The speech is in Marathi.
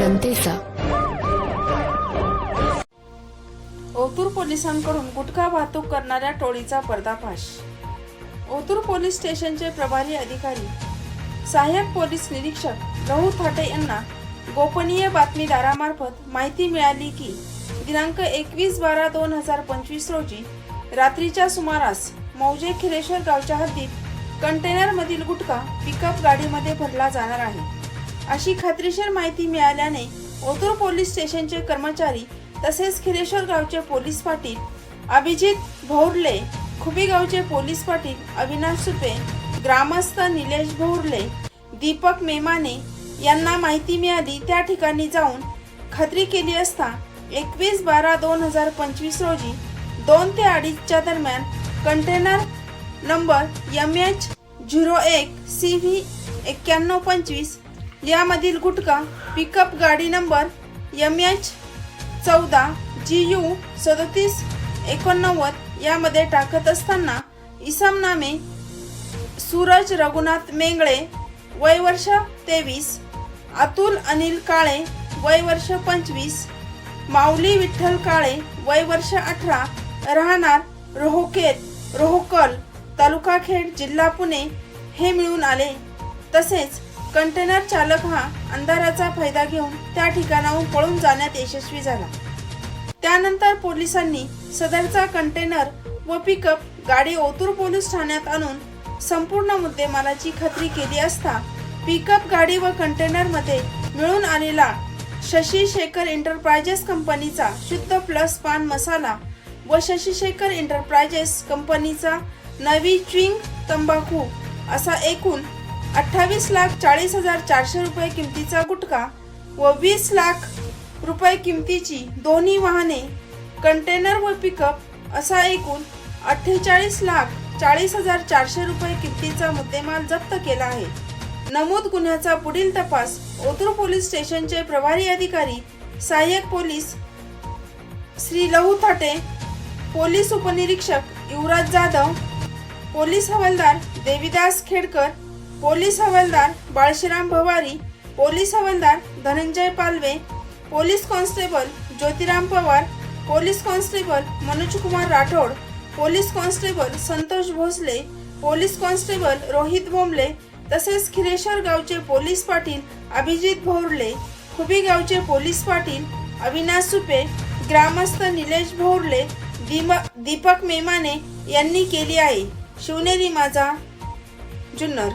जनतेचा. ओतूर पोलिसांकडून गुटखा वाहतूक करणाऱ्या टोळीचा पर्दाफाश. ओतूर पोलीस स्टेशनचे प्रभारी अधिकारी सहाय्यक पोलीस निरीक्षक लहू थाटे यांना गोपनीय बातमीदारामार्फत माहिती मिळाली की दिनांक 21/12/2025 रोजी रात्रीच्या सुमारास मौजे खिरेश्वर गावच्या हद्दीत कंटेनरमधील गुटखा पिकअप गाडीमध्ये भरला जाणार आहे अशी खात्रीशीर माहिती मिळाल्याने ओतूर पोलीस स्टेशनचे कर्मचारी तसेच खिरेश्वर गावचे पोलीस पाटील अभिजित भोरले, खुबी गावचे पोलीस पाटील अविनाश सुपे, ग्रामस्थ निलेश भोरले, दीपक मेमाने यांना माहिती मिळाली त्या ठिकाणी जाऊन खात्री केली असता 21/12/2025 रोजी 2 ते 2:30च्या दरम्यान कंटेनर नंबर MH01 CV 9125 यामधील गुटखा पिकअप गाडी नंबर MH14 GU 3789 यामध्ये टाकत असताना इसम नामे सूरज रघुनाथ मेंगळे वय वर्ष 23, अतुल अनिल काळे वय वर्ष 25, माऊली विठ्ठल काळे वय वर्ष 18 राहणार रोहकल तालुका खेड जिल्हा पुणे हे मिळून आले. तसेच कंटेनर चालक हा अंधाराचा फायदा घेऊन त्या ठिकाणाहून पळून जाण्यात यशस्वी झाला. त्यानंतर पोलिसांनी सदरचा कंटेनर व पिकअप गाडी ओतूर पोलीस ठाण्यात आणून संपूर्ण मुद्देमालाची खात्री केली असता पिकअप गाडी व कंटेनरमध्ये मिळून आलेला शशी शेखर एंटरप्राइजेस कंपनीचा शुद्ध प्लस पान मसाला व शशी शेखर एंटरप्राइजेस कंपनीचा नवी च्विंग तंबाखू असा एकूण 28,40,400 रुपये किमतीचा गुटखा व 20 लाख रुपये किमतीची दोन्ही वाहने कंटेनर व पिकअप असा एकूण 48,40,400 रुपये किमतीचा मुद्देमाल जप्त केला आहे. नमूद गुन्ह्याचा पुढील तपास ओतूर पोलीस स्टेशनचे प्रभारी अधिकारी सहाय्यक पोलीस श्री लहू थाटे, पोलीस उपनिरीक्षक युवराज जाधव, पोलीस हवालदार देवीदास खेडकर, पोलीस हवालदार बाळशीराम भवारी, पोलीस हवालदार Dhananjay Palve, police constable Jyotiram Pawar, police constable Manoj Kumar Rathod, police constable Santosh Bhosale, police constable Rohit Bombale तसेच खिरेश्वर गावचे पोलीस पाटील अभिजित भोरले, खुबी गावचे पोलीस पाटील अविनाश सुपे, ग्रामस्थ निलेश भोरले, दीपक मेमाने यांनी केली आहे. शिवनेरी माझा जुन्नर.